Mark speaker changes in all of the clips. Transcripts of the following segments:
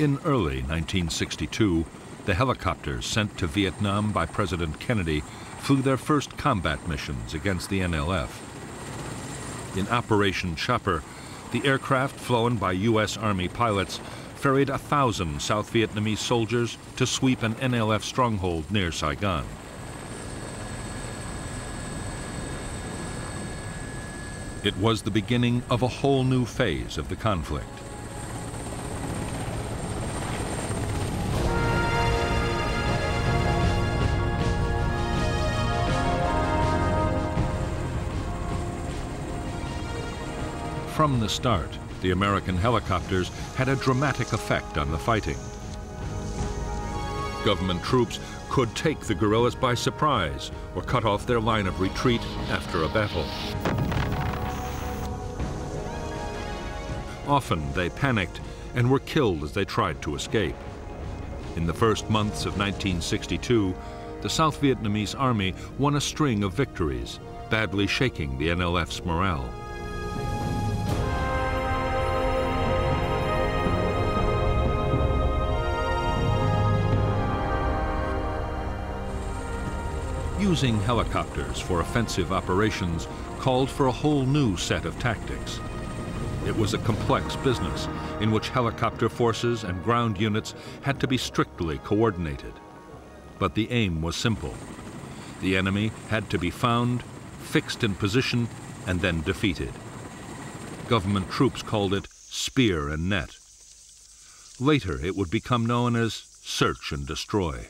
Speaker 1: In early 1962, the helicopters sent to Vietnam by President Kennedy flew their first combat missions against the NLF. In Operation Chopper, the aircraft flown by U.S. Army pilots ferried 1,000 South Vietnamese soldiers to sweep an NLF stronghold near Saigon. It was the beginning of a whole new phase of the conflict. From the start, the American helicopters had a dramatic effect on the fighting. Government troops could take the guerrillas by surprise or cut off their line of retreat after a battle. Often they panicked and were killed as they tried to escape. In the first months of 1962, the South Vietnamese army won a string of victories, badly shaking the NLF's morale. Using helicopters for offensive operations called for a whole new set of tactics. It was a complex business in which helicopter forces and ground units had to be strictly coordinated. But the aim was simple. The enemy had to be found, fixed in position, and then defeated. Government troops called it spear and net. Later, it would become known as search and destroy.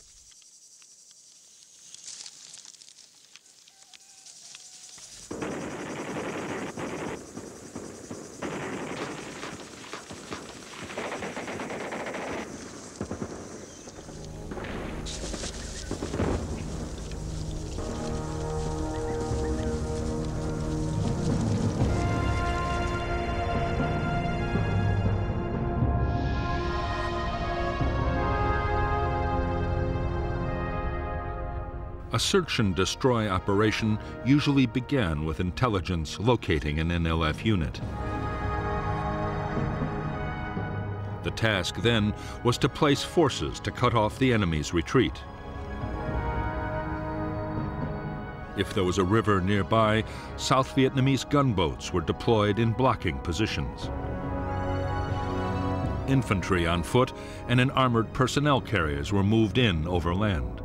Speaker 1: A search and destroy operation usually began with intelligence locating an NLF unit. The task then was to place forces to cut off the enemy's retreat. If there was a river nearby, South Vietnamese gunboats were deployed in blocking positions. Infantry on foot and in armored personnel carriers were moved in overland.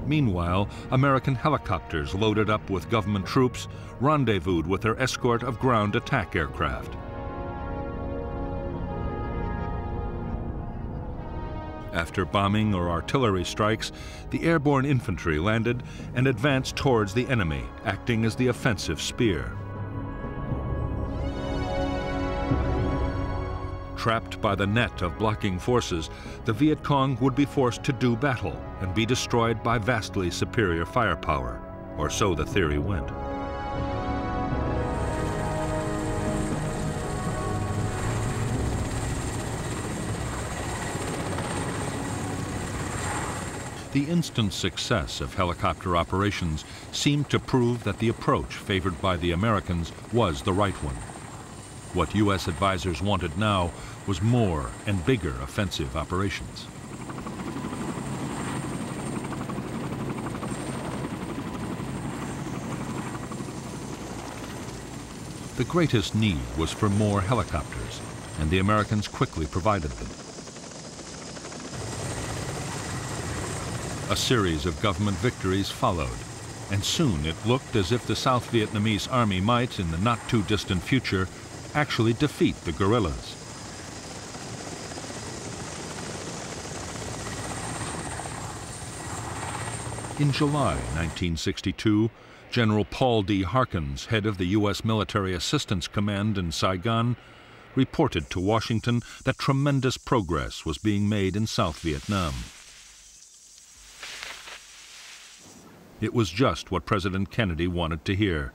Speaker 1: Meanwhile, American helicopters loaded up with government troops rendezvoused with their escort of ground attack aircraft. After bombing or artillery strikes, the airborne infantry landed and advanced towards the enemy, acting as the offensive spear. Trapped by the net of blocking forces, the Viet Cong would be forced to do battle and be destroyed by vastly superior firepower, or so the theory went. The instant success of helicopter operations seemed to prove that the approach favored by the Americans was the right one. What U.S. advisors wanted now was more and bigger offensive operations. The greatest need was for more helicopters, and the Americans quickly provided them. A series of government victories followed, and soon it looked as if the South Vietnamese army might, in the not-too-distant future, actually defeat the guerrillas. In July 1962, General Paul D. Harkins, head of the U.S. Military Assistance Command in Saigon, reported to Washington that tremendous progress was being made in South Vietnam. It was just what President Kennedy wanted to hear,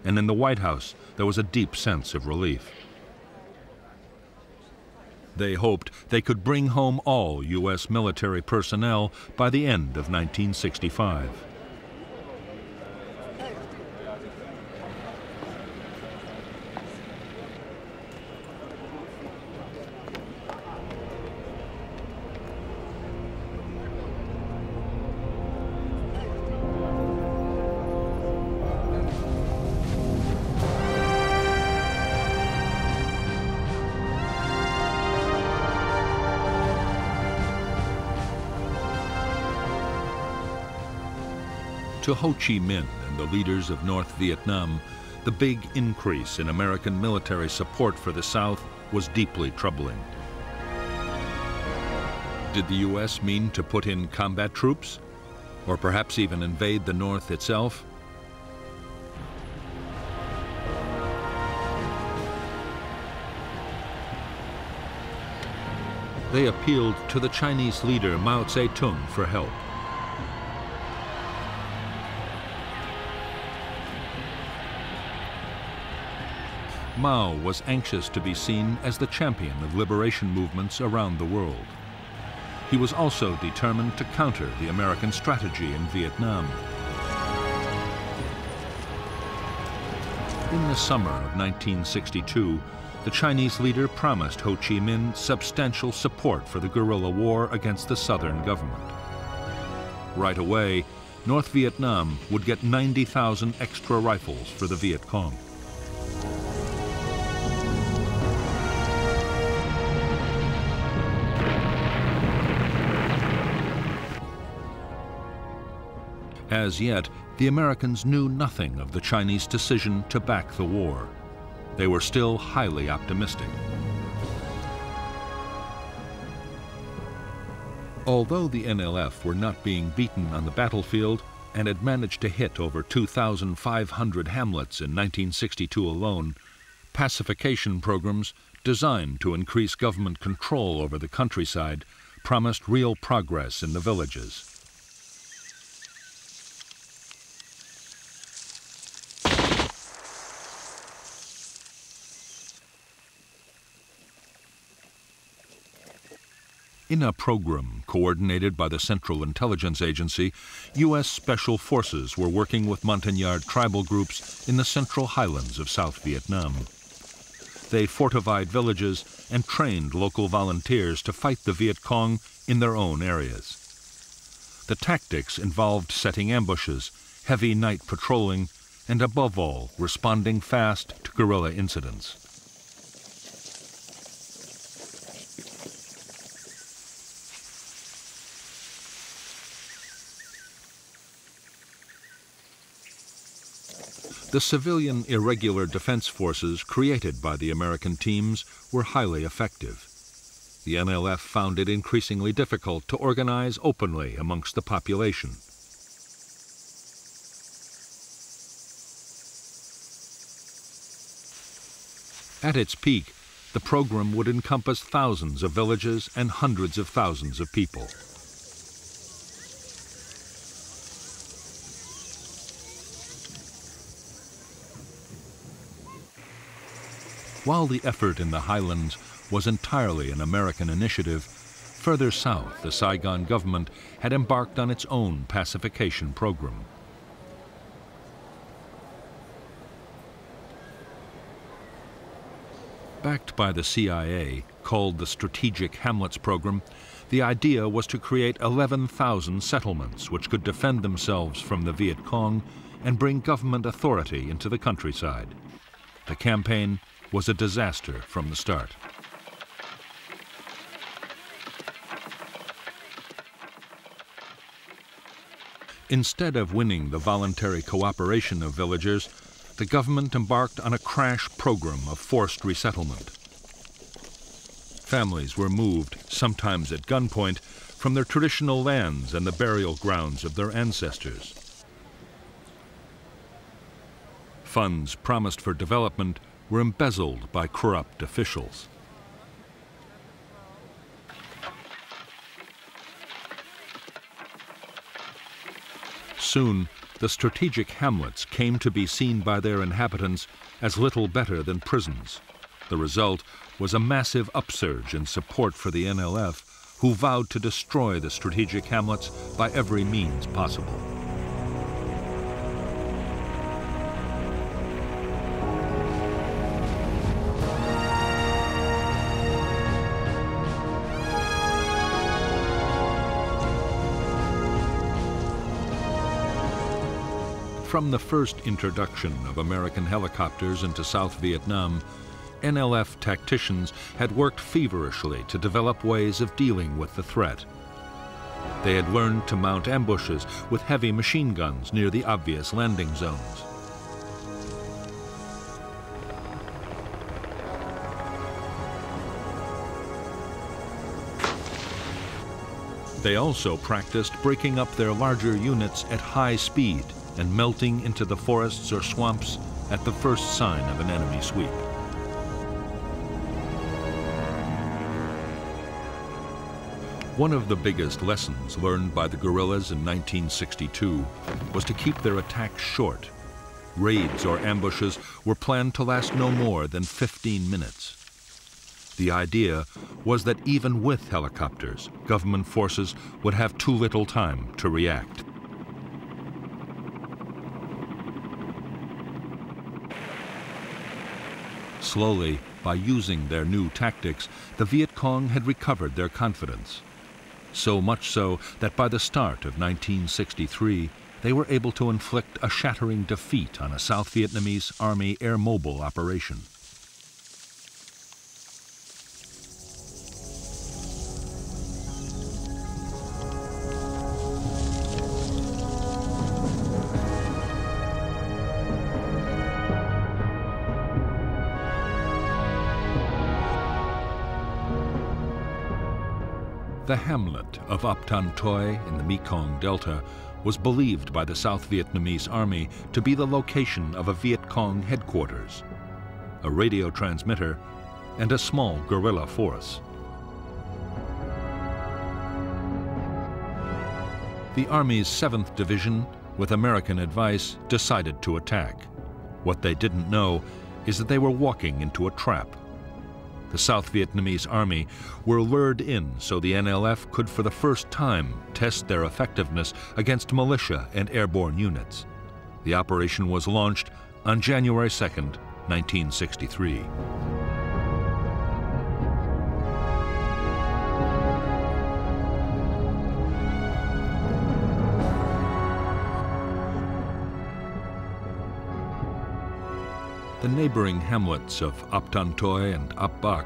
Speaker 1: and in the White House there was a deep sense of relief. They hoped they could bring home all U.S. military personnel by the end of 1965. To Ho Chi Minh and the leaders of North Vietnam, the big increase in American military support for the South was deeply troubling. Did the U.S. mean to put in combat troops? Or perhaps even invade the North itself? They appealed to the Chinese leader Mao Zedong for help. Mao was anxious to be seen as the champion of liberation movements around the world. He was also determined to counter the American strategy in Vietnam. In the summer of 1962, the Chinese leader promised Ho Chi Minh substantial support for the guerrilla war against the Southern government. Right away, North Vietnam would get 90,000 extra rifles for the Viet Cong. As yet, the Americans knew nothing of the Chinese decision to back the war. They were still highly optimistic. Although the NLF were not being beaten on the battlefield and had managed to hit over 2,500 hamlets in 1962 alone, pacification programs designed to increase government control over the countryside promised real progress in the villages. In a program coordinated by the Central Intelligence Agency, U.S. Special Forces were working with Montagnard tribal groups in the Central Highlands of South Vietnam. They fortified villages and trained local volunteers to fight the Viet Cong in their own areas. The tactics involved setting ambushes, heavy night patrolling, and above all, responding fast to guerrilla incidents. The civilian irregular defense forces created by the American teams were highly effective. The NLF found it increasingly difficult to organize openly amongst the population. At its peak, the program would encompass thousands of villages and hundreds of thousands of people. While the effort in the highlands was entirely an American initiative, further south the Saigon government had embarked on its own pacification program. Backed by the CIA, called the Strategic Hamlets Program, the idea was to create 11,000 settlements which could defend themselves from the Viet Cong and bring government authority into the countryside. The campaign was a disaster from the start. Instead of winning the voluntary cooperation of villagers, the government embarked on a crash program of forced resettlement. Families were moved, sometimes at gunpoint, from their traditional lands and the burial grounds of their ancestors. Funds promised for development were embezzled by corrupt officials. Soon, the strategic hamlets came to be seen by their inhabitants as little better than prisons. The result was a massive upsurge in support for the NLF, who vowed to destroy the strategic hamlets by every means possible. From the first introduction of American helicopters into South Vietnam, NLF tacticians had worked feverishly to develop ways of dealing with the threat. They had learned to mount ambushes with heavy machine guns near the obvious landing zones. They also practiced breaking up their larger units at high speed and melting into the forests or swamps at the first sign of an enemy sweep. One of the biggest lessons learned by the guerrillas in 1962 was to keep their attacks short. Raids or ambushes were planned to last no more than 15 minutes. The idea was that even with helicopters, government forces would have too little time to react. Slowly, by using their new tactics, the Viet Cong had recovered their confidence. So much so that by the start of 1963, they were able to inflict a shattering defeat on a South Vietnamese Army air mobile operation. The hamlet of Ap Tan Toi in the Mekong Delta was believed by the South Vietnamese Army to be the location of a Viet Cong headquarters, a radio transmitter, and a small guerrilla force. The Army's 7th Division, with American advice, decided to attack. What they didn't know is that they were walking into a trap. The South Vietnamese Army were lured in so the NLF could for the first time test their effectiveness against militia and airborne units. The operation was launched on January 2nd, 1963. The neighboring hamlets of Ap Tan Toi and Ap Bac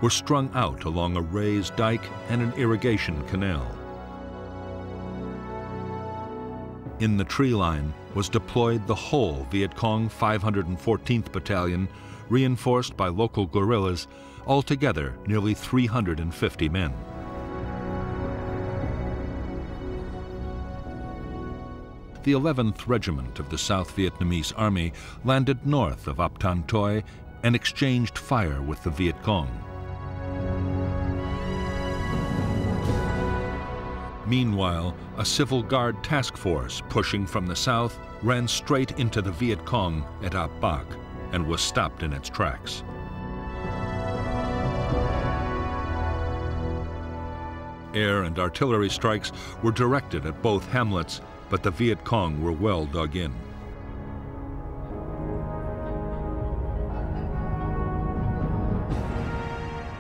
Speaker 1: were strung out along a raised dike and an irrigation canal. In the tree line was deployed the whole Viet Cong 514th Battalion, reinforced by local guerrillas, altogether nearly 350 men. The 11th Regiment of the South Vietnamese Army landed north of Ap Tan Toi and exchanged fire with the Viet Cong. Meanwhile, a civil guard task force pushing from the south ran straight into the Viet Cong at Ap Bac and was stopped in its tracks. Air and artillery strikes were directed at both hamlets, but the Viet Cong were well dug in.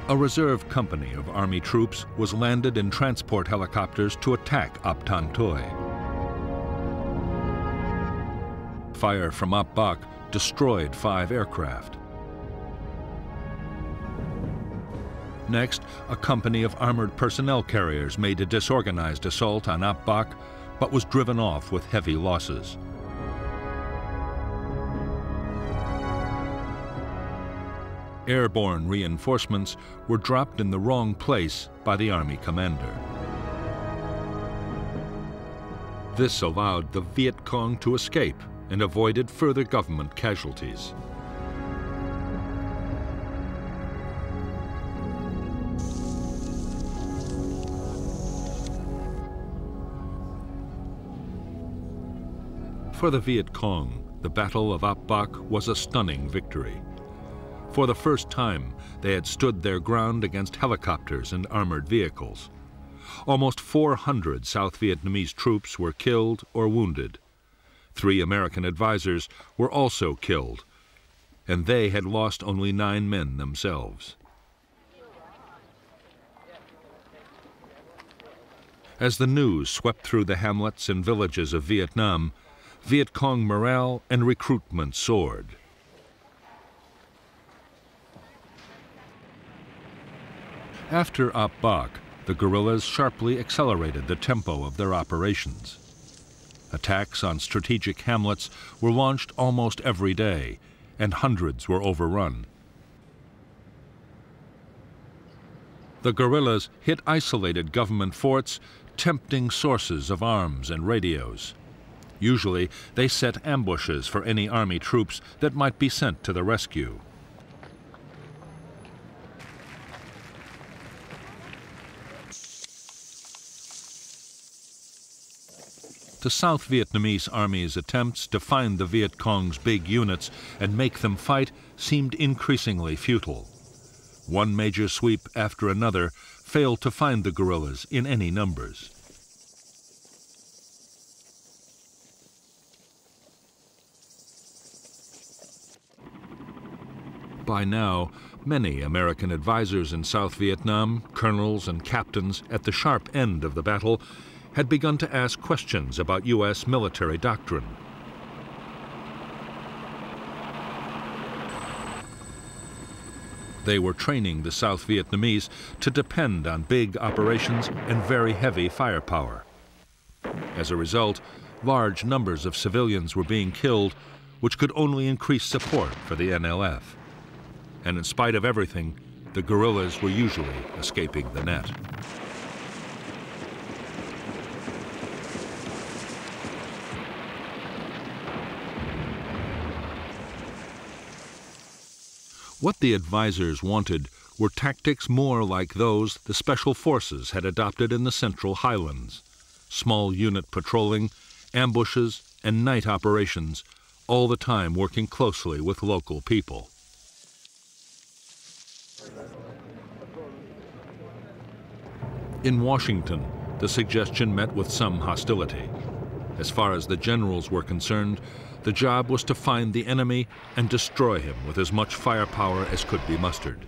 Speaker 1: A reserve company of Army troops was landed in transport helicopters to attack Ap Tan Toi. Fire from Ap Bac destroyed 5 aircraft. Next, a company of armored personnel carriers made a disorganized assault on Ap Bac, but was driven off with heavy losses. Airborne reinforcements were dropped in the wrong place by the Army commander. This allowed the Viet Cong to escape and avoided further government casualties. For the Viet Cong, the Battle of Ap Bac was a stunning victory. For the first time, they had stood their ground against helicopters and armored vehicles. Almost 400 South Vietnamese troops were killed or wounded. 3 American advisors were also killed, and they had lost only 9 men themselves. As the news swept through the hamlets and villages of Vietnam, Viet Cong morale and recruitment soared. After Ap Bac, the guerrillas sharply accelerated the tempo of their operations. Attacks on strategic hamlets were launched almost every day, and hundreds were overrun. The guerrillas hit isolated government forts, tempting sources of arms and radios. Usually, they set ambushes for any army troops that might be sent to the rescue. The South Vietnamese Army's attempts to find the Viet Cong's big units and make them fight seemed increasingly futile. One major sweep after another failed to find the guerrillas in any numbers. By now, many American advisors in South Vietnam, colonels and captains at the sharp end of the battle, had begun to ask questions about U.S. military doctrine. They were training the South Vietnamese to depend on big operations and very heavy firepower. As a result, large numbers of civilians were being killed, which could only increase support for the NLF. And in spite of everything, the guerrillas were usually escaping the net. What the advisors wanted were tactics more like those the Special Forces had adopted in the Central Highlands: small unit patrolling, ambushes, and night operations, all the time working closely with local people. In Washington, the suggestion met with some hostility. As far as the generals were concerned, the job was to find the enemy and destroy him with as much firepower as could be mustered.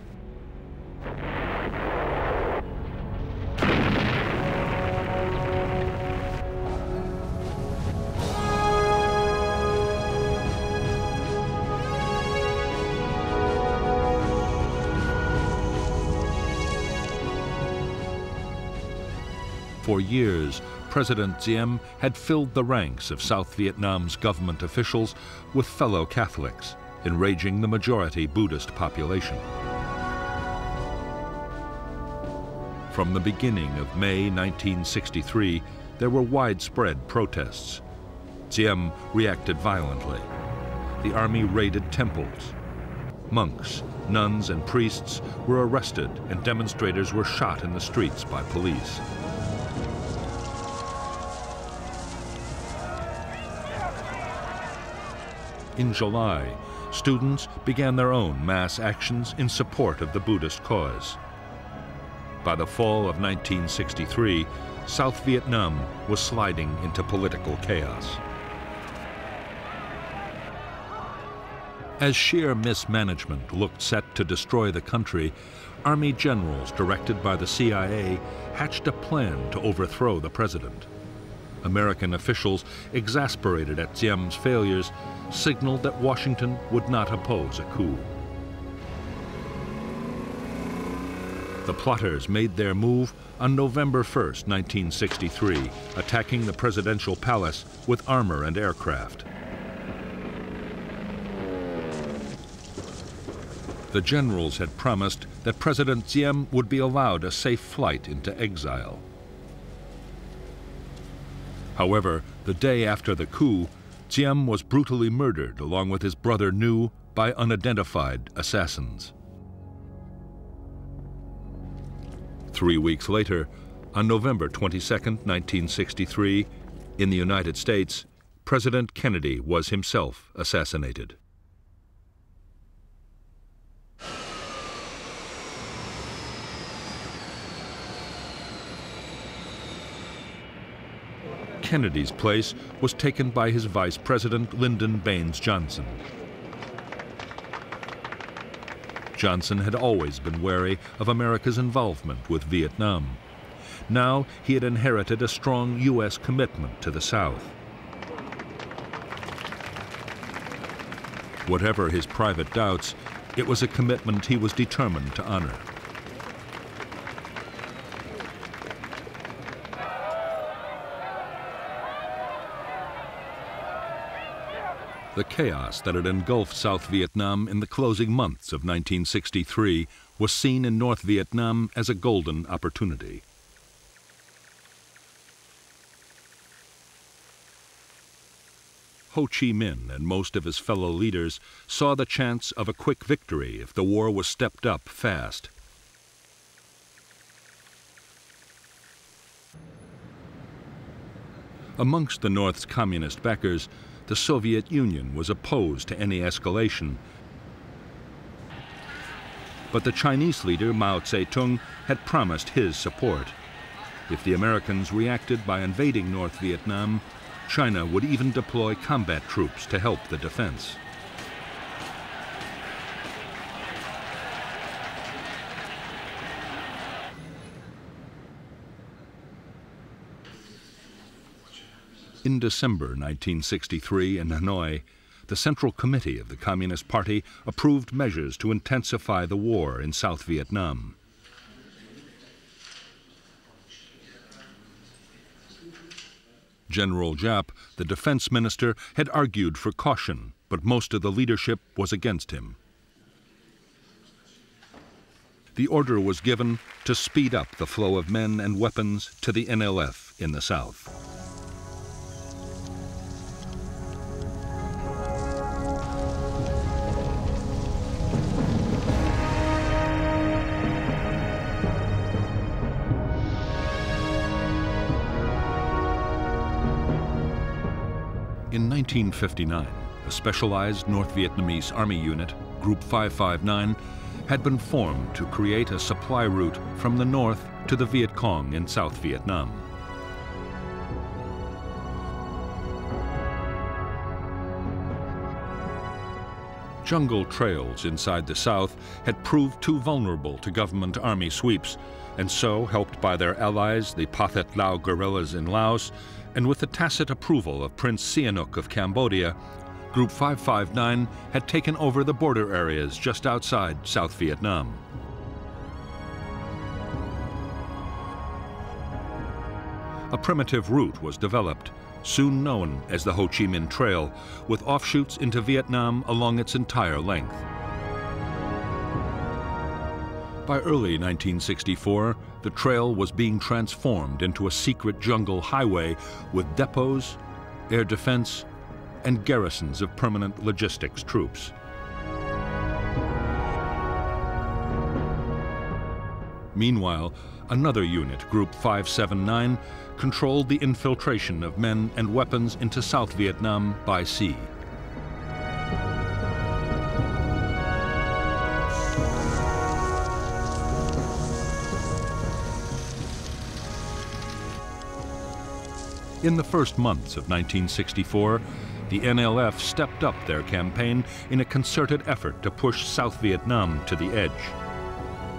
Speaker 1: For years, President Diem had filled the ranks of South Vietnam's government officials with fellow Catholics, enraging the majority Buddhist population. From the beginning of May 1963, there were widespread protests. Diem reacted violently. The army raided temples. Monks, nuns, and priests were arrested, and demonstrators were shot in the streets by police. In July, students began their own mass actions in support of the Buddhist cause. By the fall of 1963, South Vietnam was sliding into political chaos. As sheer mismanagement looked set to destroy the country, Army generals directed by the CIA hatched a plan to overthrow the president. American officials, exasperated at Diem's failures, signaled that Washington would not oppose a coup. The plotters made their move on November 1st, 1963, attacking the presidential palace with armor and aircraft. The generals had promised that President Diem would be allowed a safe flight into exile. However, the day after the coup, Diem was brutally murdered along with his brother Nhu by unidentified assassins. 3 weeks later, on November 22, 1963, in the United States, President Kennedy was himself assassinated. Kennedy's place was taken by his Vice President Lyndon Baines Johnson. Johnson had always been wary of America's involvement with Vietnam. Now he had inherited a strong U.S. commitment to the South. Whatever his private doubts, it was a commitment he was determined to honor. The chaos that had engulfed South Vietnam in the closing months of 1963 was seen in North Vietnam as a golden opportunity. Ho Chi Minh and most of his fellow leaders saw the chance of a quick victory if the war was stepped up fast. Amongst the North's communist backers, the Soviet Union was opposed to any escalation. But the Chinese leader, Mao Zedong, had promised his support. If the Americans reacted by invading North Vietnam, China would even deploy combat troops to help the defense. In December 1963 in Hanoi, the Central Committee of the Communist Party approved measures to intensify the war in South Vietnam. General Giap, the defense minister, had argued for caution, but most of the leadership was against him. The order was given to speed up the flow of men and weapons to the NLF in the south. In 1959, a specialized North Vietnamese Army unit, Group 559, had been formed to create a supply route from the north to the Viet Cong in South Vietnam. Jungle trails inside the south had proved too vulnerable to government army sweeps, and so, helped by their allies, the Pathet Lao guerrillas in Laos, and with the tacit approval of Prince Sihanouk of Cambodia, Group 559 had taken over the border areas just outside South Vietnam. A primitive route was developed, soon known as the Ho Chi Minh Trail, with offshoots into Vietnam along its entire length. By early 1964, the trail was being transformed into a secret jungle highway with depots, air defense, and garrisons of permanent logistics troops. Meanwhile, another unit, Group 579, controlled the infiltration of men and weapons into South Vietnam by sea. In the first months of 1964, the NLF stepped up their campaign in a concerted effort to push South Vietnam to the edge.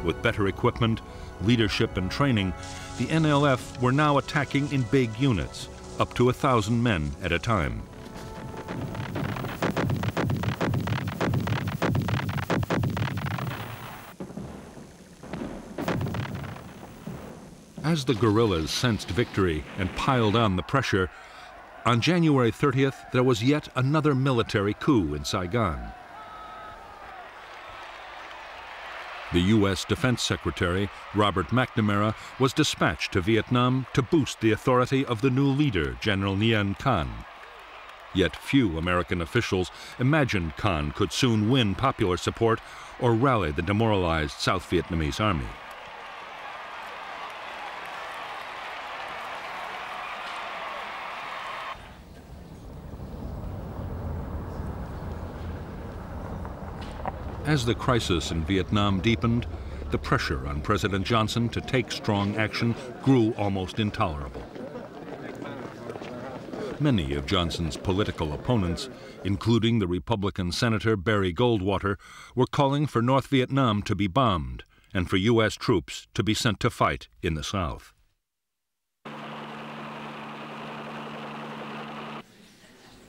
Speaker 1: With better equipment, leadership, and training, the NLF were now attacking in big units, up to 1,000 men at a time. As the guerrillas sensed victory and piled on the pressure, on January 30th, there was yet another military coup in Saigon. The U.S. Defense Secretary, Robert McNamara, was dispatched to Vietnam to boost the authority of the new leader, General Nguyen Thanh. Yet few American officials imagined Thanh could soon win popular support or rally the demoralized South Vietnamese army. As the crisis in Vietnam deepened, the pressure on President Johnson to take strong action grew almost intolerable. Many of Johnson's political opponents, including the Republican Senator Barry Goldwater, were calling for North Vietnam to be bombed and for U.S. troops to be sent to fight in the South.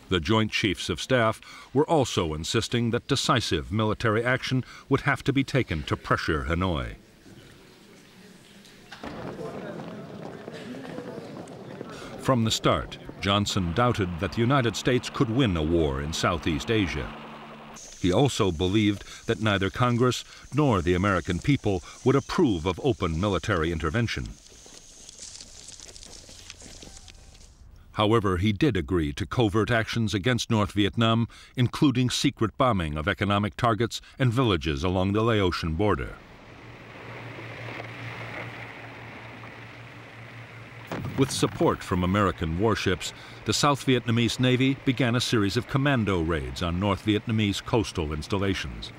Speaker 1: The Joint Chiefs of Staff were also insisting that decisive military action would have to be taken to pressure Hanoi. From the start, Johnson doubted that the United States could win a war in Southeast Asia. He also believed that neither Congress nor the American people would approve of open military intervention. However, he did agree to covert actions against North Vietnam, including secret bombing of economic targets and villages along the Laotian border. With support from American warships, the South Vietnamese Navy began a series of commando raids on North Vietnamese coastal installations.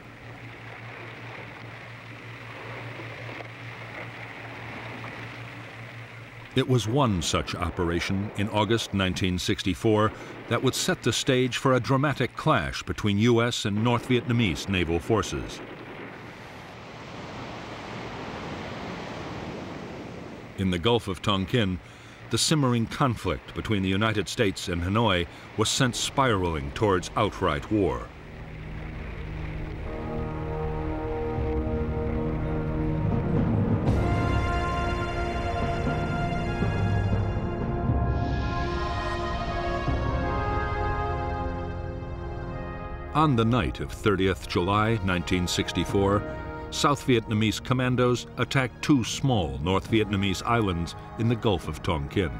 Speaker 1: It was one such operation in August 1964 that would set the stage for a dramatic clash between U.S. and North Vietnamese naval forces. In the Gulf of Tonkin, the simmering conflict between the United States and Hanoi was sent spiraling towards outright war. On the night of 30th July 1964, South Vietnamese commandos attacked two small North Vietnamese islands in the Gulf of Tonkin.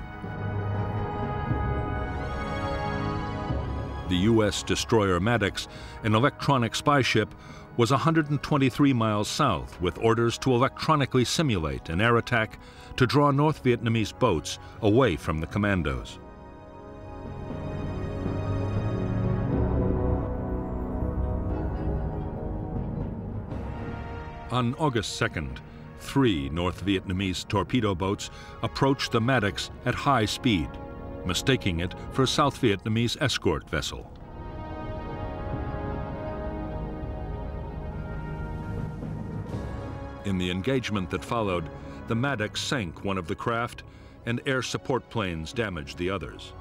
Speaker 1: The U.S. destroyer Maddox, an electronic spy ship, was 123 miles south with orders to electronically simulate an air attack to draw North Vietnamese boats away from the commandos. On August 2nd, 3 North Vietnamese torpedo boats approached the Maddox at high speed, mistaking it for a South Vietnamese escort vessel. In the engagement that followed, the Maddox sank one of the craft and air support planes damaged the others.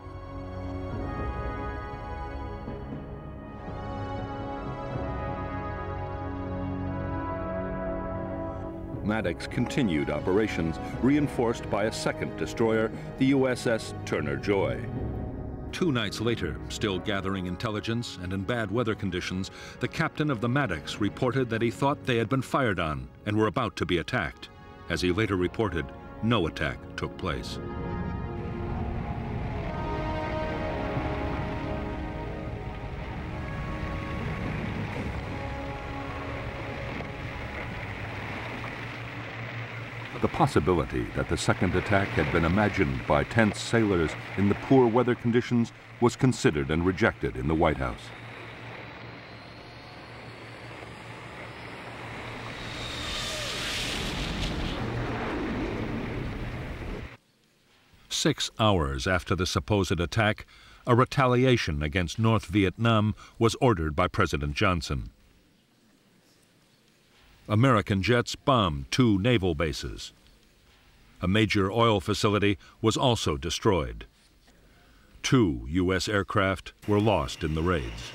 Speaker 1: Maddox continued operations, reinforced by a second destroyer, the USS Turner Joy. 2 nights later, still gathering intelligence and in bad weather conditions, the captain of the Maddox reported that he thought they had been fired on and were about to be attacked. As he later reported, no attack took place. The possibility that the second attack had been imagined by tense sailors in the poor weather conditions was considered and rejected in the White House. Six hours after the supposed attack, a retaliation against North Vietnam was ordered by President Johnson. American jets bombed 2 naval bases. A major oil facility was also destroyed. 2 U.S. aircraft were lost in the raids.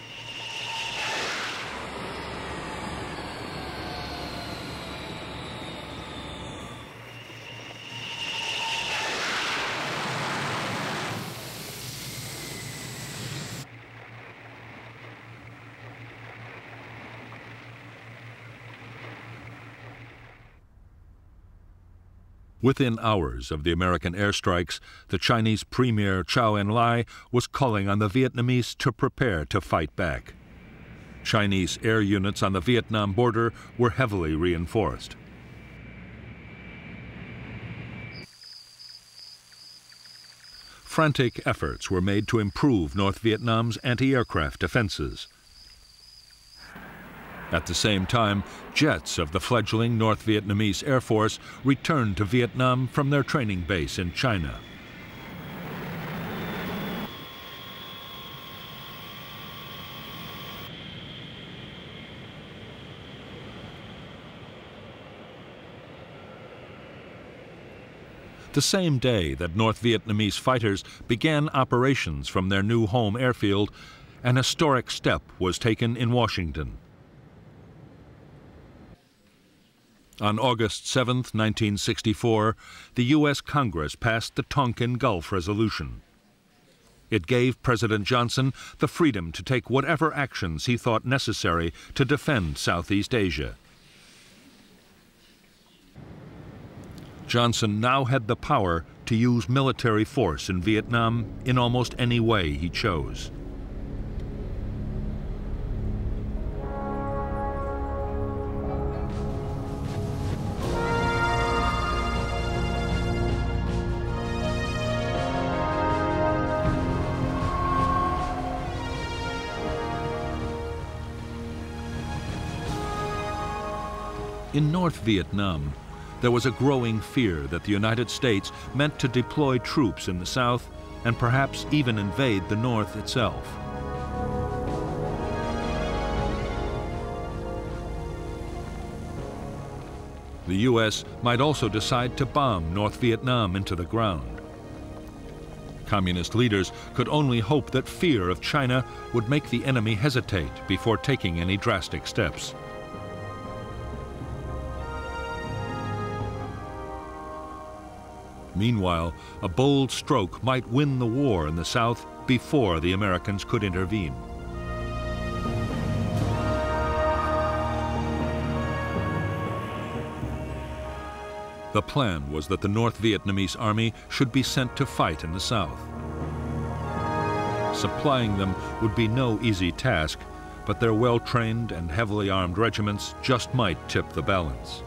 Speaker 1: Within hours of the American airstrikes, the Chinese Premier Chou En-lai was calling on the Vietnamese to prepare to fight back. Chinese air units on the Vietnam border were heavily reinforced. Frantic efforts were made to improve North Vietnam's anti-aircraft defenses. At the same time, jets of the fledgling North Vietnamese Air Force returned to Vietnam from their training base in China. The same day that North Vietnamese fighters began operations from their new home airfield, an historic step was taken in Washington. On August 7, 1964, the U.S. Congress passed the Tonkin Gulf Resolution. It gave President Johnson the freedom to take whatever actions he thought necessary to defend Southeast Asia. Johnson now had the power to use military force in Vietnam in almost any way he chose. In North Vietnam, there was a growing fear that the United States meant to deploy troops in the south and perhaps even invade the north itself. The U.S. might also decide to bomb North Vietnam into the ground. Communist leaders could only hope that fear of China would make the enemy hesitate before taking any drastic steps. Meanwhile, a bold stroke might win the war in the South before the Americans could intervene. The plan was that the North Vietnamese army should be sent to fight in the South. Supplying them would be no easy task, but their well-trained and heavily armed regiments just might tip the balance.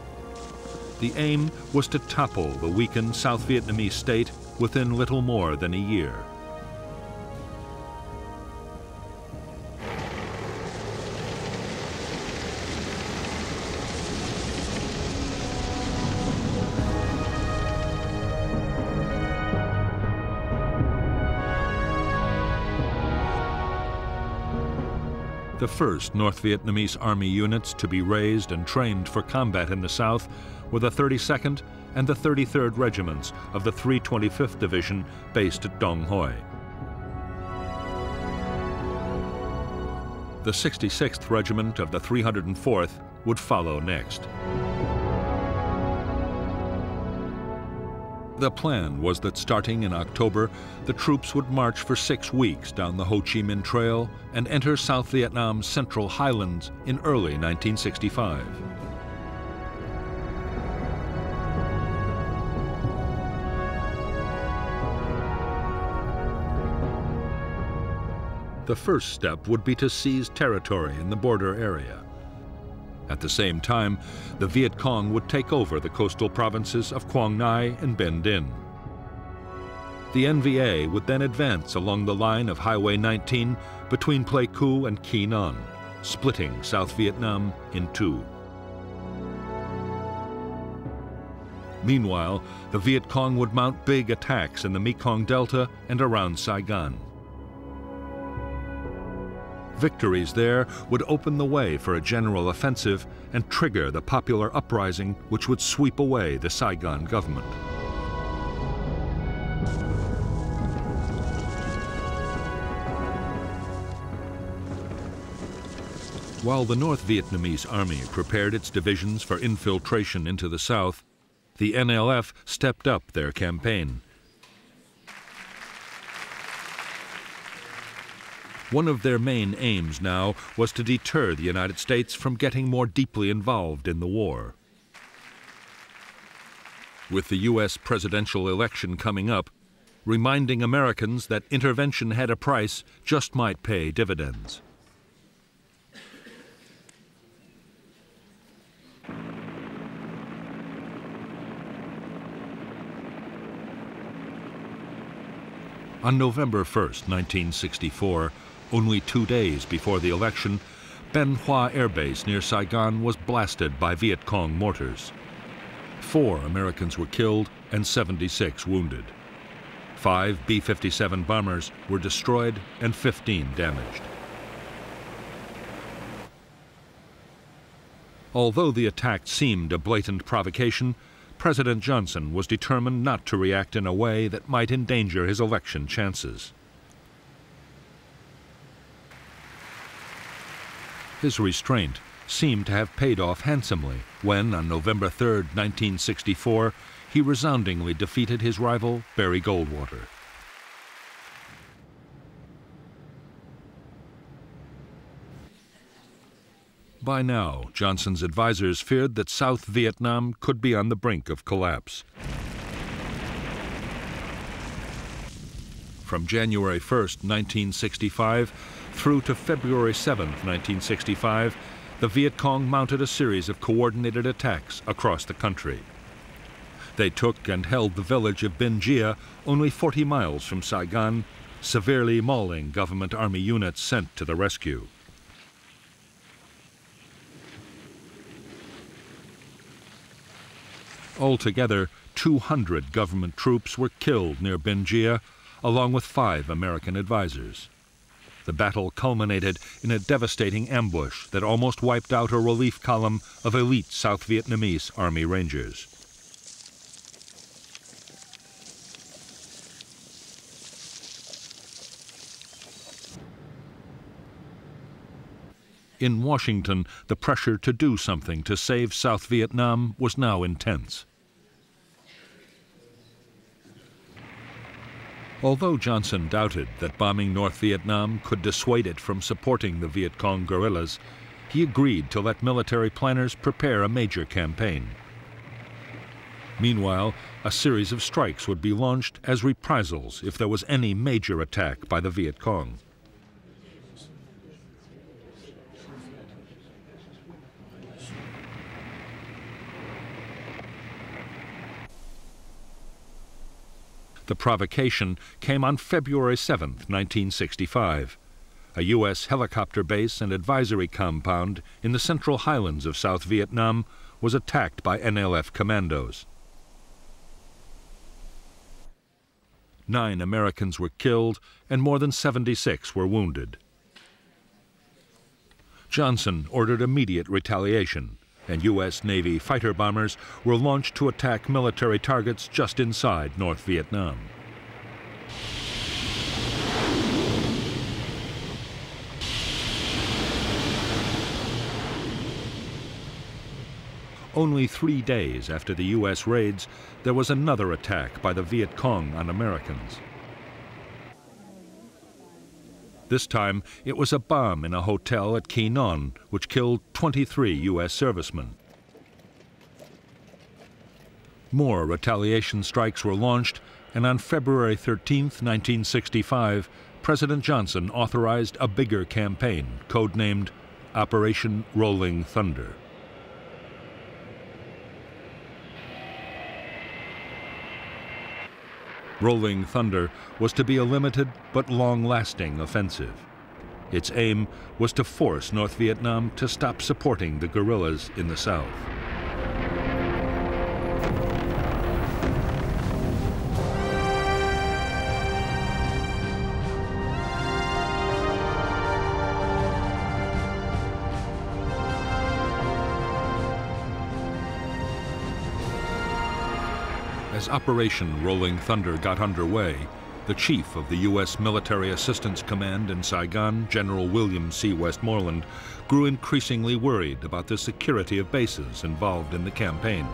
Speaker 1: The aim was to topple the weakened South Vietnamese state within little more than a year. The first North Vietnamese Army units to be raised and trained for combat in the South were the 32nd and the 33rd Regiments of the 325th Division based at Dong Hoi. The 66th Regiment of the 304th would follow next. The plan was that starting in October, the troops would march for 6 weeks down the Ho Chi Minh Trail and enter South Vietnam's central highlands in early 1965. The first step would be to seize territory in the border area. At the same time, the Viet Cong would take over the coastal provinces of Quang Ngai and Binh Dinh. The NVA would then advance along the line of Highway 19 between Pleiku and Quy Nhon, splitting South Vietnam in two. Meanwhile, the Viet Cong would mount big attacks in the Mekong Delta and around Saigon. Victories there would open the way for a general offensive and trigger the popular uprising which would sweep away the Saigon government. While the North Vietnamese Army prepared its divisions for infiltration into the South, the NLF stepped up their campaign. One of their main aims now was to deter the United States from getting more deeply involved in the war. With the U.S. presidential election coming up, reminding Americans that intervention had a price just might pay dividends. On November 1st, 1964, only 2 days before the election, Ben Hoa Air Base near Saigon was blasted by Viet Cong mortars. 4 Americans were killed and 76 wounded. 5 B-57 bombers were destroyed and 15 damaged. Although the attack seemed a blatant provocation, President Johnson was determined not to react in a way that might endanger his election chances. His restraint seemed to have paid off handsomely when, on November 3, 1964, he resoundingly defeated his rival, Barry Goldwater. By now, Johnson's advisors feared that South Vietnam could be on the brink of collapse. From January 1, 1965, through to February 7, 1965, the Viet Cong mounted a series of coordinated attacks across the country. They took and held the village of Binh Gia, only 40 miles from Saigon, severely mauling government army units sent to the rescue. Altogether, 200 government troops were killed near Binh Gia, along with 5 American advisors. The battle culminated in a devastating ambush that almost wiped out a relief column of elite South Vietnamese Army Rangers. In Washington, the pressure to do something to save South Vietnam was now intense. Although Johnson doubted that bombing North Vietnam could dissuade it from supporting the Viet Cong guerrillas, he agreed to let military planners prepare a major campaign. Meanwhile, a series of strikes would be launched as reprisals if there was any major attack by the Viet Cong. The provocation came on February 7, 1965. A U.S. helicopter base and advisory compound in the central highlands of South Vietnam was attacked by NLF commandos. 9 Americans were killed and more than 76 were wounded. Johnson ordered immediate retaliation, and U.S. Navy fighter bombers were launched to attack military targets just inside North Vietnam. Only 3 days after the U.S. raids, there was another attack by the Viet Cong on Americans. This time, it was a bomb in a hotel at Qui Non, which killed 23 U.S. servicemen. More retaliation strikes were launched, and on February 13, 1965, President Johnson authorized a bigger campaign, codenamed Operation Rolling Thunder. Rolling Thunder was to be a limited but long-lasting offensive. Its aim was to force North Vietnam to stop supporting the guerrillas in the south. As Operation Rolling Thunder got underway, the chief of the U.S. Military Assistance Command in Saigon, General William C. Westmoreland, grew increasingly worried about the security of bases involved in the campaign.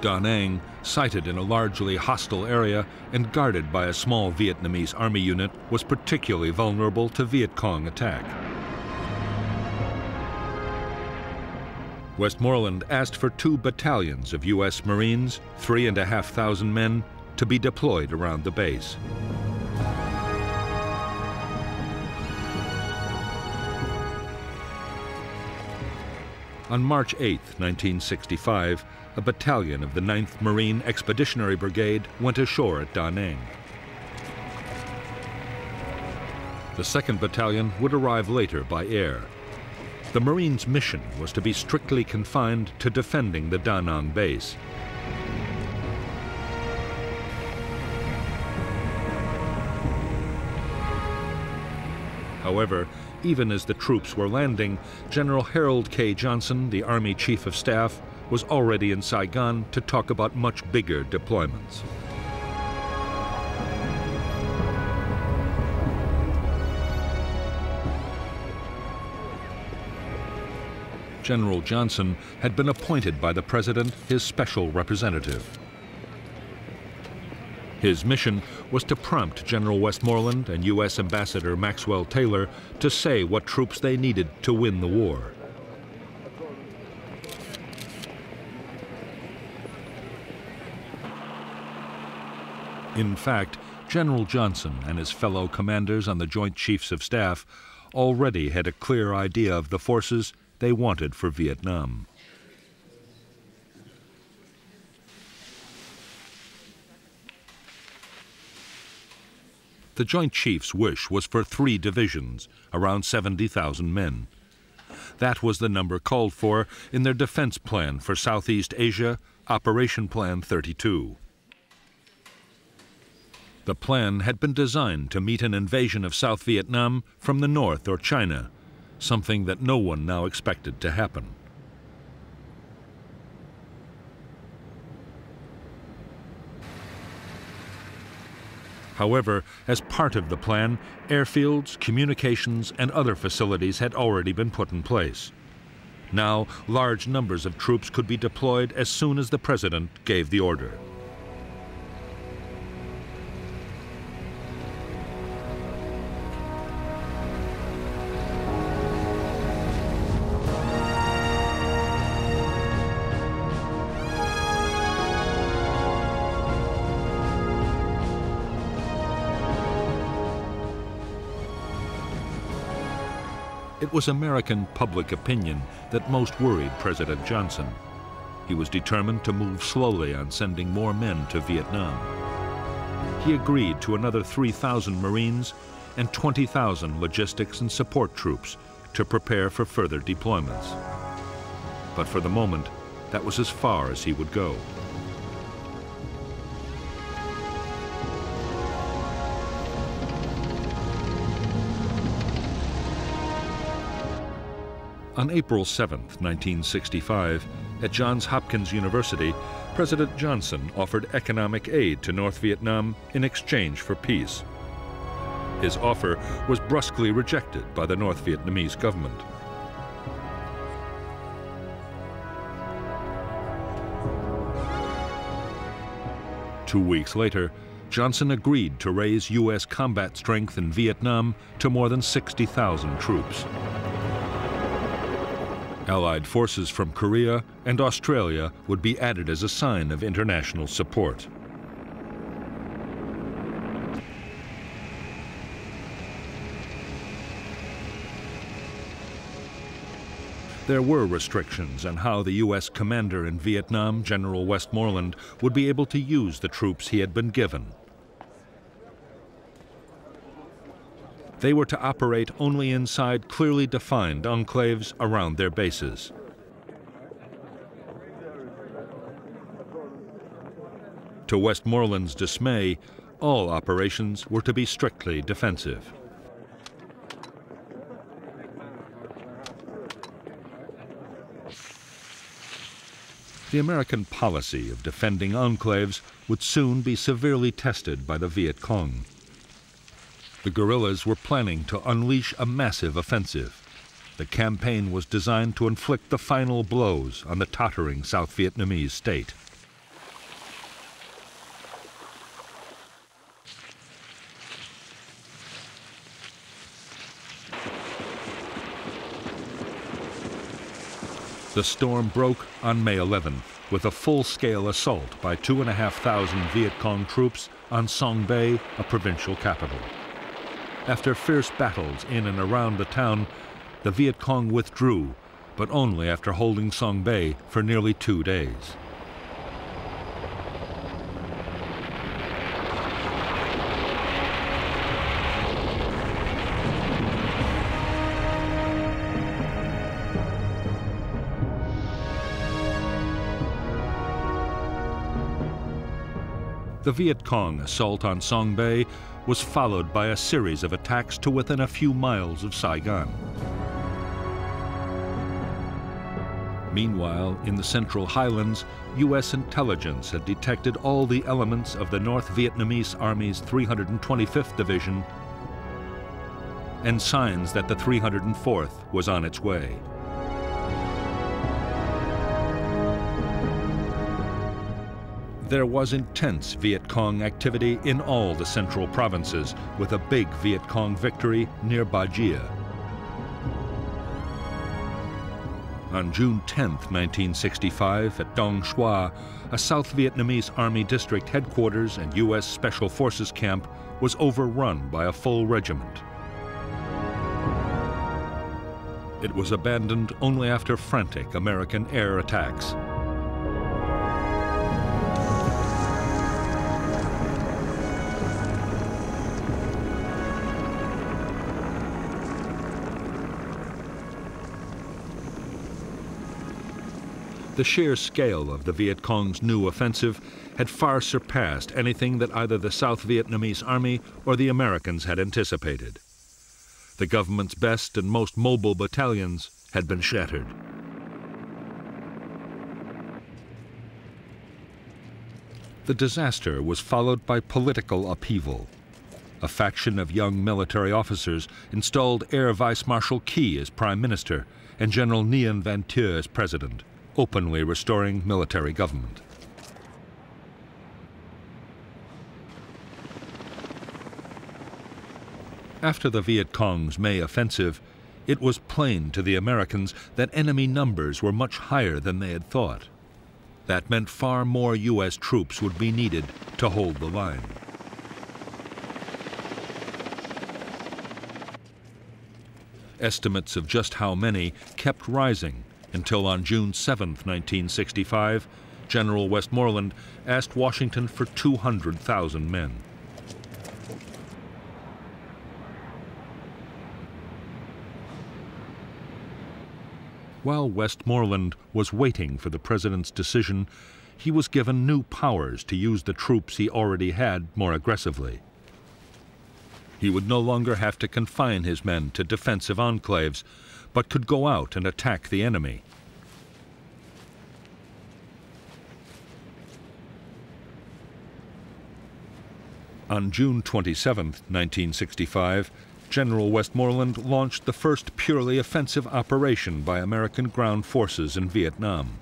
Speaker 1: Da Nang, sited in a largely hostile area and guarded by a small Vietnamese army unit, was particularly vulnerable to Viet Cong attack. Westmoreland asked for 2 battalions of U.S. Marines, 3,500 men, to be deployed around the base. On March 8, 1965, a battalion of the 9th Marine Expeditionary Brigade went ashore at Da Nang. The 2nd Battalion would arrive later by air. The Marines' mission was to be strictly confined to defending the Da Nang base. However, even as the troops were landing, General Harold K. Johnson, the Army Chief of Staff, was already in Saigon to talk about much bigger deployments. General Johnson had been appointed by the president his special representative. His mission was to prompt General Westmoreland and U.S. Ambassador Maxwell Taylor to say what troops they needed to win the war. In fact, General Johnson and his fellow commanders on the Joint Chiefs of Staff already had a clear idea of the forces they wanted for Vietnam. The Joint Chiefs' wish was for 3 divisions, around 70,000 men. That was the number called for in their defense plan for Southeast Asia, Operation Plan 32. The plan had been designed to meet an invasion of South Vietnam from the north or China, something that no one now expected to happen. However, as part of the plan, airfields, communications, and other facilities had already been put in place. Now, large numbers of troops could be deployed as soon as the president gave the order. It was American public opinion that most worried President Johnson. He was determined to move slowly on sending more men to Vietnam. He agreed to another 3,000 Marines and 20,000 logistics and support troops to prepare for further deployments. But for the moment, that was as far as he would go. On April 7, 1965, at Johns Hopkins University, President Johnson offered economic aid to North Vietnam in exchange for peace. His offer was brusquely rejected by the North Vietnamese government. Two weeks later, Johnson agreed to raise U.S. combat strength in Vietnam to more than 60,000 troops. Allied forces from Korea and Australia would be added as a sign of international support. There were restrictions on how the U.S. commander in Vietnam, General Westmoreland, would be able to use the troops he had been given. They were to operate only inside clearly defined enclaves around their bases. To Westmoreland's dismay, all operations were to be strictly defensive. The American policy of defending enclaves would soon be severely tested by the Viet Cong. The guerrillas were planning to unleash a massive offensive. The campaign was designed to inflict the final blows on the tottering South Vietnamese state. The storm broke on May 11th with a full-scale assault by 2,500 Viet Cong troops on Song Bay, a provincial capital. After fierce battles in and around the town, the Viet Cong withdrew, but only after holding Song Bay for nearly 2 days. The Viet Cong assault on Song Bay was followed by a series of attacks to within a few miles of Saigon. Meanwhile, in the Central Highlands, U.S. intelligence had detected all the elements of the North Vietnamese Army's 325th Division and signs that the 304th was on its way. There was intense Viet Cong activity in all the central provinces, with a big Viet Cong victory near Ba Jia. On June 10, 1965, at Dong Xoa, a South Vietnamese Army district headquarters and U.S. Special Forces camp was overrun by a full regiment. It was abandoned only after frantic American air attacks. The sheer scale of the Viet Cong's new offensive had far surpassed anything that either the South Vietnamese Army or the Americans had anticipated. The government's best and most mobile battalions had been shattered. The disaster was followed by political upheaval. A faction of young military officers installed Air Vice Marshal Key as Prime Minister and General Nguyen Van Thieu as President, openly restoring military government. After the Viet Cong's May offensive, it was plain to the Americans that enemy numbers were much higher than they had thought. That meant far more U.S. troops would be needed to hold the line. Estimates of just how many kept rising until on June 7, 1965, General Westmoreland asked Washington for 200,000 men. While Westmoreland was waiting for the president's decision, he was given new powers to use the troops he already had more aggressively. He would no longer have to confine his men to defensive enclaves, but could go out and attack the enemy. On June 27, 1965, General Westmoreland launched the first purely offensive operation by American ground forces in Vietnam.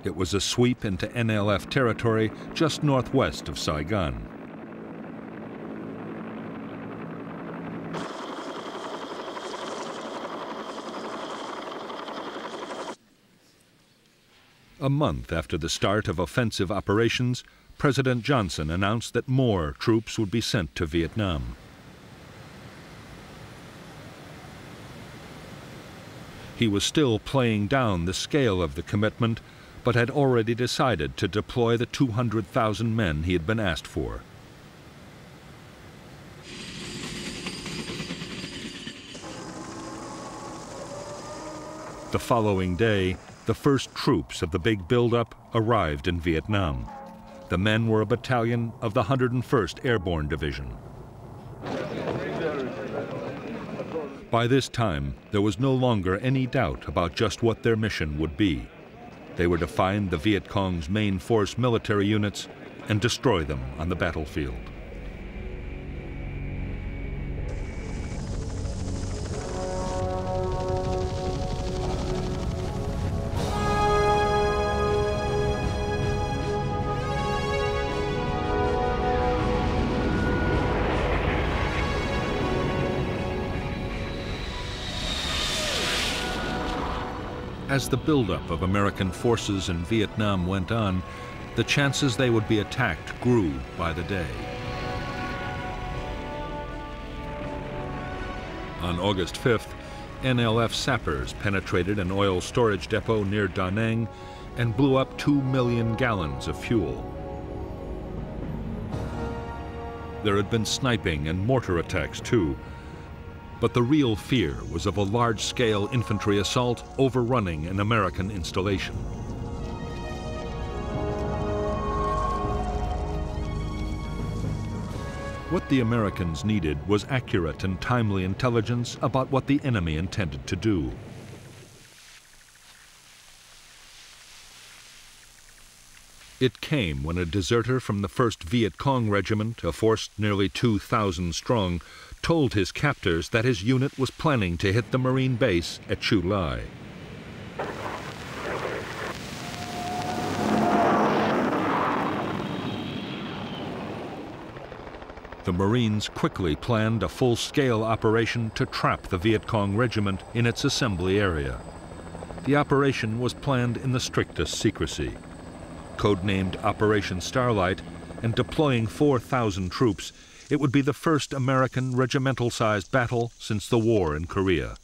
Speaker 1: It was a sweep into NLF territory just northwest of Saigon. A month after the start of offensive operations, President Johnson announced that more troops would be sent to Vietnam. He was still playing down the scale of the commitment, but had already decided to deploy the 200,000 men he had been asked for. The following day, the first troops of the big buildup arrived in Vietnam. The men were a battalion of the 101st Airborne Division. By this time, there was no longer any doubt about just what their mission would be. They were to find the Viet Cong's main force military units and destroy them on the battlefield. As the buildup of American forces in Vietnam went on, the chances they would be attacked grew by the day. On August 5th, NLF sappers penetrated an oil storage depot near Da Nang and blew up 2 million gallons of fuel. There had been sniping and mortar attacks too, but the real fear was of a large-scale infantry assault overrunning an American installation. What the Americans needed was accurate and timely intelligence about what the enemy intended to do. It came when a deserter from the 1st Viet Cong Regiment, a force nearly 2,000 strong, told his captors that his unit was planning to hit the Marine base at Chu Lai. The Marines quickly planned a full-scale operation to trap the Viet Cong regiment in its assembly area. The operation was planned in the strictest secrecy. Codenamed Operation Starlight, and deploying 4,000 troops, it would be the first American regimental-sized battle since the war in Korea.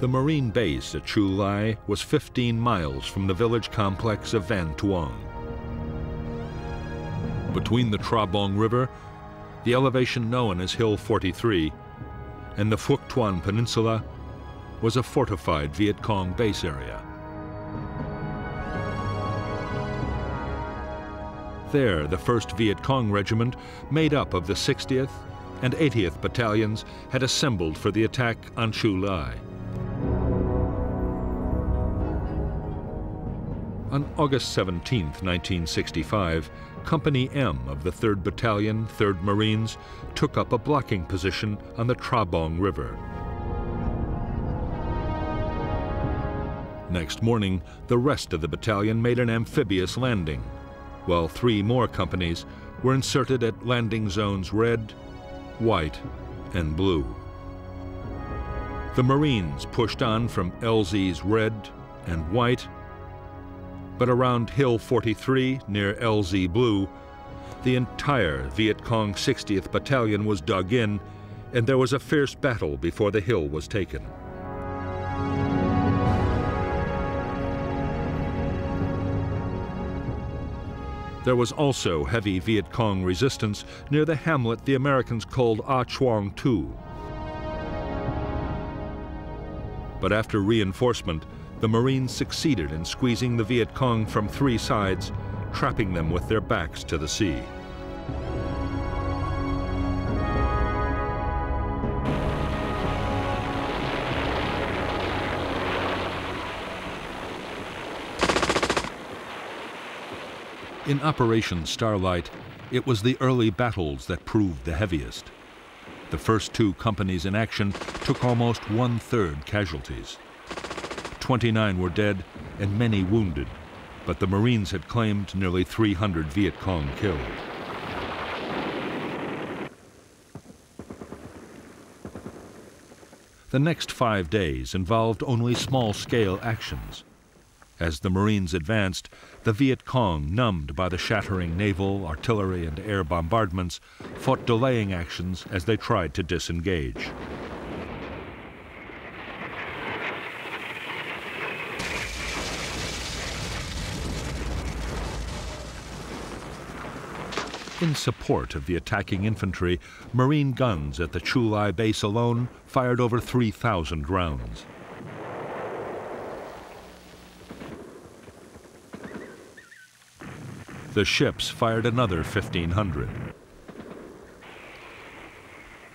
Speaker 1: The Marine base at Chu Lai was 15 miles from the village complex of Van Tuong. Between the Tra Bong River, the elevation known as Hill 43, and the Phuoc Tuan Peninsula was a fortified Viet Cong base area. There, the 1st Viet Cong Regiment, made up of the 60th and 80th Battalions, had assembled for the attack on Chu Lai. On August 17, 1965, Company M of the 3rd Battalion, 3rd Marines, took up a blocking position on the Tra Bong River. Next morning, the rest of the battalion made an amphibious landing, while 3 more companies were inserted at landing zones Red, White, and Blue. The Marines pushed on from LZ's Red and White, but around Hill 43, near LZ Blue, the entire Viet Cong 60th Battalion was dug in, and there was a fierce battle before the hill was taken. There was also heavy Viet Cong resistance near the hamlet the Americans called A Chuang Tu. But after reinforcement, the Marines succeeded in squeezing the Viet Cong from 3 sides, trapping them with their backs to the sea. In Operation Starlight, it was the early battles that proved the heaviest. The first 2 companies in action took almost 1/3 casualties. 29 were dead and many wounded, but the Marines had claimed nearly 300 Viet Cong killed. The next 5 days involved only small-scale actions. As the Marines advanced, the Viet Cong, numbed by the shattering naval, artillery, and air bombardments, fought delaying actions as they tried to disengage. In support of the attacking infantry, Marine guns at the Chu Lai base alone fired over 3,000 rounds. The ships fired another 1,500.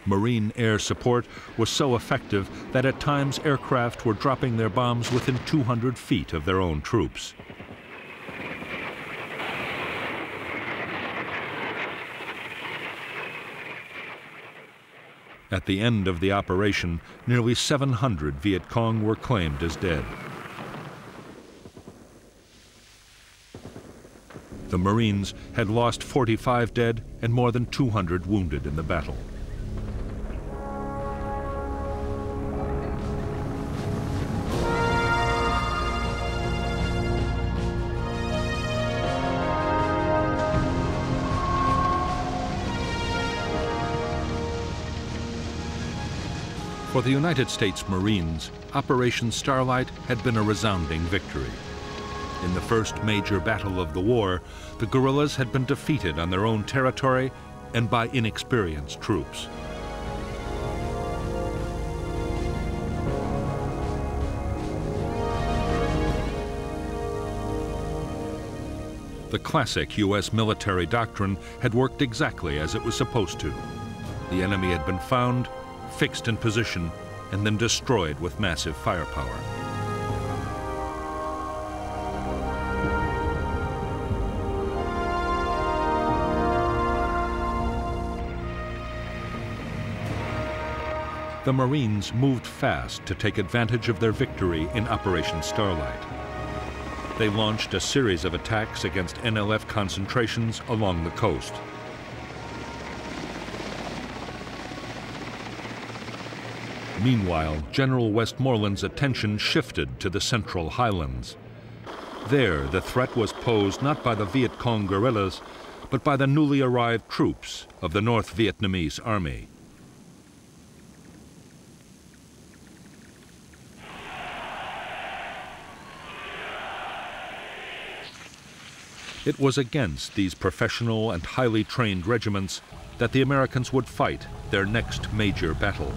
Speaker 1: Marine air support was so effective that at times aircraft were dropping their bombs within 200 feet of their own troops. At the end of the operation, nearly 700 Viet Cong were claimed as dead. The Marines had lost 45 dead and more than 200 wounded in the battle. For the United States Marines, Operation Starlight had been a resounding victory. In the first major battle of the war, the guerrillas had been defeated on their own territory and by inexperienced troops. The classic U.S. military doctrine had worked exactly as it was supposed to. The enemy had been found, fixed in position, and then destroyed with massive firepower. the Marines moved fast to take advantage of their victory in Operation Starlight. They launched a series of attacks against NLF concentrations along the coast. Meanwhile, General Westmoreland's attention shifted to the Central Highlands. There, the threat was posed not by the Viet Cong guerrillas, but by the newly arrived troops of the North Vietnamese Army. It was against these professional and highly trained regiments that the Americans would fight their next major battle.